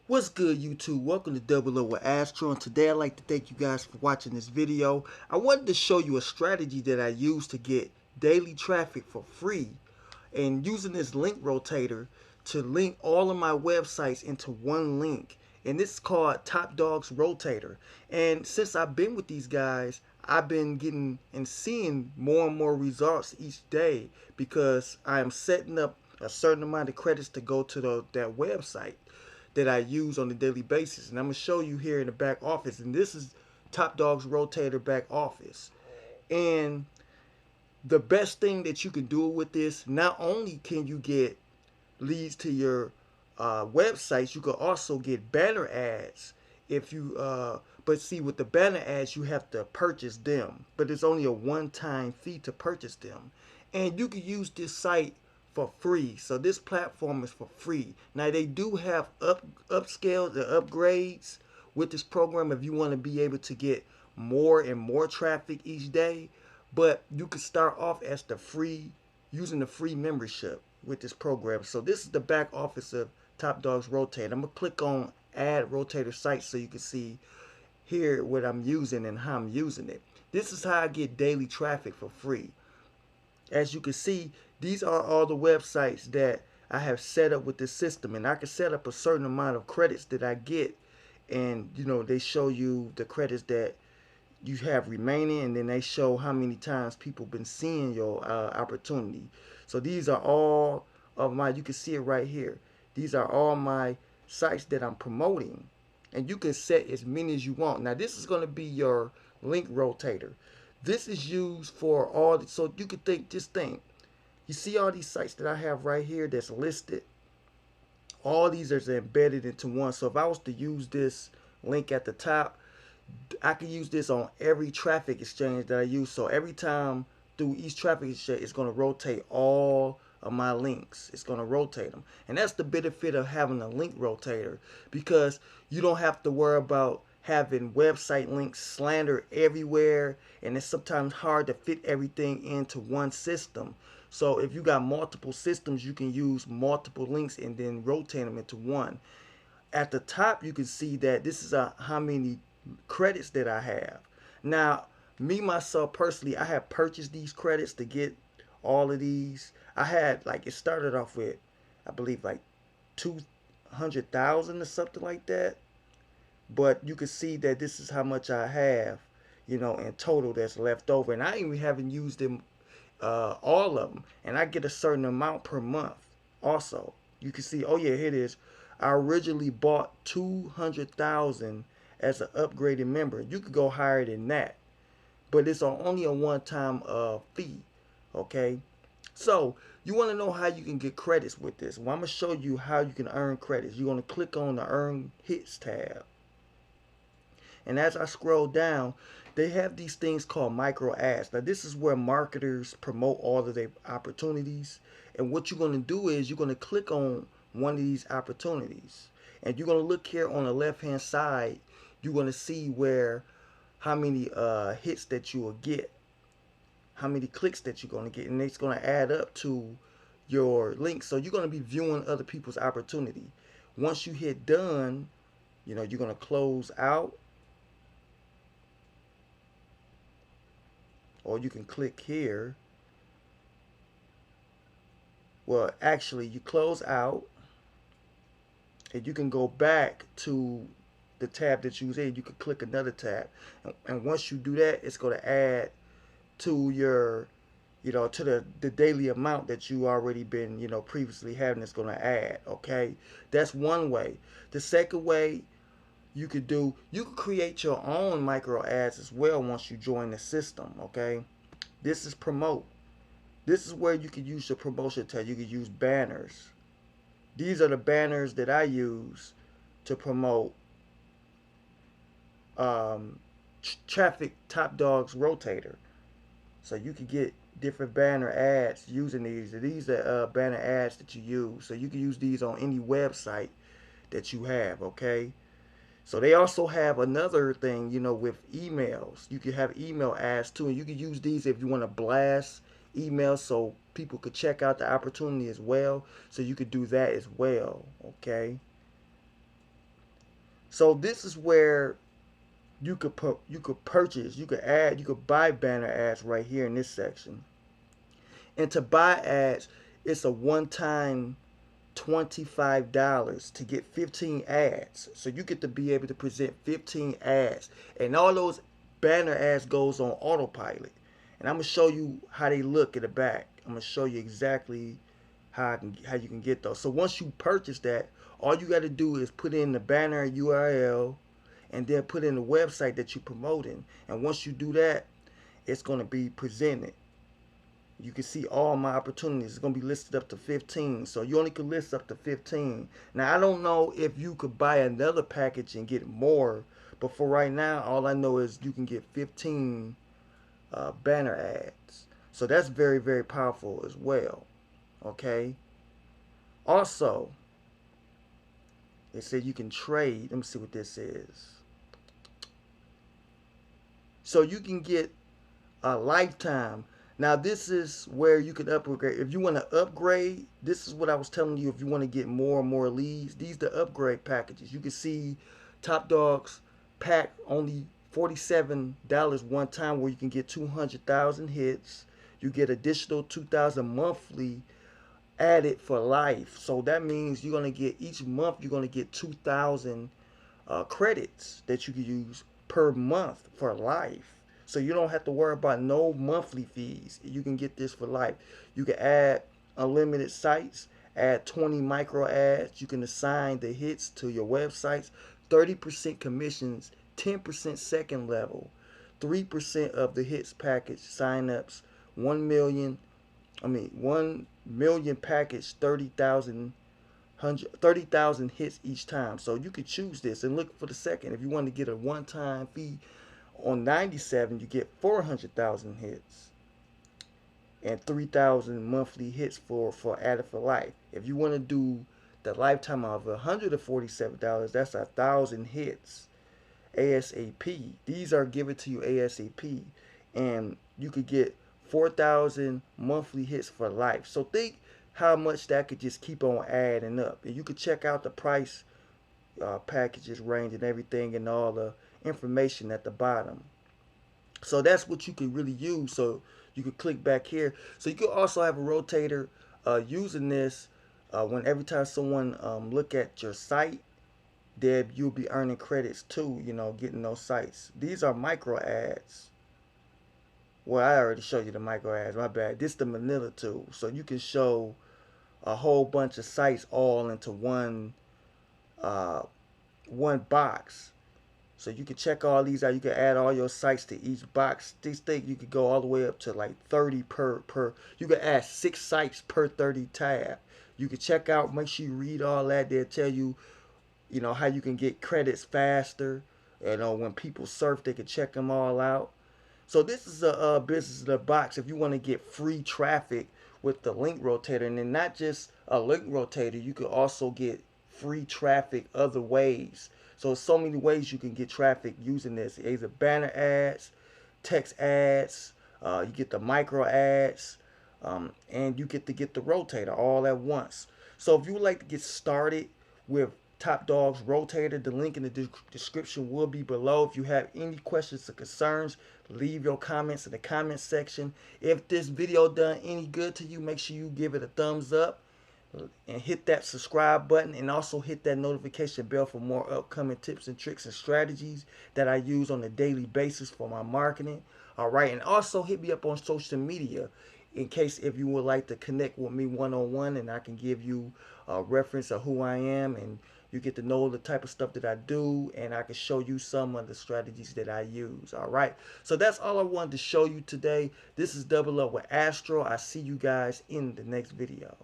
What's good, YouTube? Welcome to Double O with Astro, and today I'd like to thank you guys for watching this video. I wanted to show you a strategy that I use to get daily traffic for free, and using this link rotator to link all of my websites into one link. And this is called Top Dogs Rotator. And since I've been with these guys, I've been getting and seeing more and more results each day because I am setting up a certain amount of credits to go to that website that I use on a daily basis. And I'm going to show you here in the back office. And this is Top Dogs Rotator back office. And the best thing that you can do with this, not only can you get leads to your websites, you can also get banner ads. If you, but see, with the banner ads, you have to purchase them, but it's only a one-time fee to purchase them, and you can use this site for free. So this platform is for free. Now they do have upscales and upgrades with this program if you want to be able to get more and more traffic each day. But you can start off as the free, using the free membership with this program. So this is the back office of Top Dogs Rotator. I'm gonna click on Add Rotator Site so you can see here what I'm using and how I'm using it. This is how I get daily traffic for free. As you can see, these are all the websites that I have set up with this system, and I can set up a certain amount of credits that I get, and they show you the credits that you have remaining, and then they show how many times people been seeing your opportunity. So these are all of my, you can see it right here, these are all my sites that I'm promoting, and you can set as many as you want. Now this is going to be your link rotator. This is used for all so you can just think, you see all these sites that I have right here that's listed, all these are embedded into one. So if I was to use this link at the top, I can use this on every traffic exchange that I use. So every time through each traffic exchange, it's going to rotate all of my links. It's going to rotate them. And that's the benefit of having a link rotator, because you don't have to worry about having website links slandered everywhere, and it's sometimes hard to fit everything into one system. So if you got multiple systems, you can use multiple links and then rotate them into one. At the top, you can see that this is how many credits that I have. Now, me myself personally, I have purchased these credits to get all of these. I had, like, it started off with, I believe, like 200,000 or something like that. But you can see that this is how much I have, in total that's left over. And I even haven't used them, all of them. And I get a certain amount per month also. You can see, oh yeah, here it is. I originally bought 200,000 as an upgraded member. You could go higher than that, but it's only a one-time fee. Okay, so you want to know how you can get credits with this. Well, I'm gonna show you how you can earn credits. You're gonna click on the Earn Hits tab, and as I scroll down, they have these things called micro ads. Now this is where marketers promote all of their opportunities, and what you're gonna do is you're gonna click on one of these opportunities, and you're gonna look here on the left hand side. You're gonna see where how many hits that you will get, how many clicks that you're gonna get, and it's gonna add up to your links. So you're gonna be viewing other people's opportunity. Once you hit done, you're gonna close out, or you can click here. Well, actually, you close out, and you can go back to the tab that you was in. You can click another tab, and once you do that, it's going to add to your, to the daily amount that you already been, previously having. It's going to add. Okay, that's one way. The second way you could create your own micro ads as well once you join the system. Okay, this is promote. This is where you can use your promotion tab. You can use banners. These are the banners that I use to promote traffic Top Dogs Rotator. So you can get different banner ads using these. These are banner ads that you use. So you can use these on any website that you have, okay? So they also have another thing, with emails. You can have email ads too, and you can use these if you want to blast emails so people could check out the opportunity as well. So you could do that as well, okay? So this is where you could purchase, you could add, you could buy banner ads right here in this section. And to buy ads, it's a one-time $25 to get 15 ads. So you get to be able to present 15 ads, and all those banner ads goes on autopilot. And I'm gonna show you how they look at the back. I'm gonna show you exactly how you can get those. So once you purchase that, all you got to do is put in the banner URL and then put in the website that you're promoting. And once you do that, it's going to be presented. You can see all my opportunities. It's going to be listed up to 15. So you only can list up to 15. Now, I don't know if you could buy another package and get more, but for right now, all I know is you can get 15 banner ads. So that's very, very powerful as well. Okay. Also, it said you can trade. Let me see what this is. So you can get a lifetime. Now this is where you can upgrade. If you want to upgrade, this is what I was telling you. If you want to get more and more leads, these are the upgrade packages. You can see Top Dogs pack only $47 one time, where you can get 200,000 hits. You get additional 2,000 monthly added for life. So that means you're going to get, each month you're going to get 2,000 credits that you can use per month for life. So you don't have to worry about no monthly fees. You can get this for life. You can add unlimited sites, add 20 micro ads. You can assign the hits to your websites, 30% commissions, 10% second level, 3% of the hits package signups, 1 million package, 30,000 hits each time. So you could choose this and look for the second. If you want to get a one-time fee on 97, you get 400,000 hits and 3,000 monthly hits for added for life. If you want to do the lifetime of $147, that's 1,000 hits ASAP. These are given to you ASAP, and you could get 4,000 monthly hits for life. So think how much that could just keep on adding up. And you could check out the price packages range and everything, and all the information at the bottom. So that's what you can really use. So you can click back here. So you can also have a rotator using this when every time someone look at your site, then you'll be earning credits too, you know, getting those sites. These are micro ads. Well, I already showed you the micro ads, my bad. This is the Manila tool. So you can show a whole bunch of sites all into one box. So you can check all these out. You can add all your sites to each box. These things you could go all the way up to like 30 per. You can add 6 sites per 30 tab. You can check out. Make sure you read all that. They'll tell you, you know, how you can get credits faster. You know, when people surf, they can check them all out. So this is a business in the box. If you want to get free traffic with the link rotator, and then not just a link rotator, you can also get free traffic other ways. So so many ways you can get traffic using this. Either banner ads, text ads, you get the micro ads, and you get to get the rotator all at once. So if you would like to get started with Top Dogs Rotator, the link in the description will be below. If you have any questions or concerns, leave your comments in the comment section. If this video done any good to you, make sure you give it a thumbs up and hit that subscribe button, and also hit that notification bell for more upcoming tips and tricks and strategies that I use on a daily basis for my marketing. All right, and also hit me up on social media in case if you would like to connect with me one-on-one, and I can give you a reference of who I am, and you get to know the type of stuff that I do, and I can show you some of the strategies that I use. All right, so that's all I wanted to show you today. This is Double Up with Astro. I see you guys in the next video.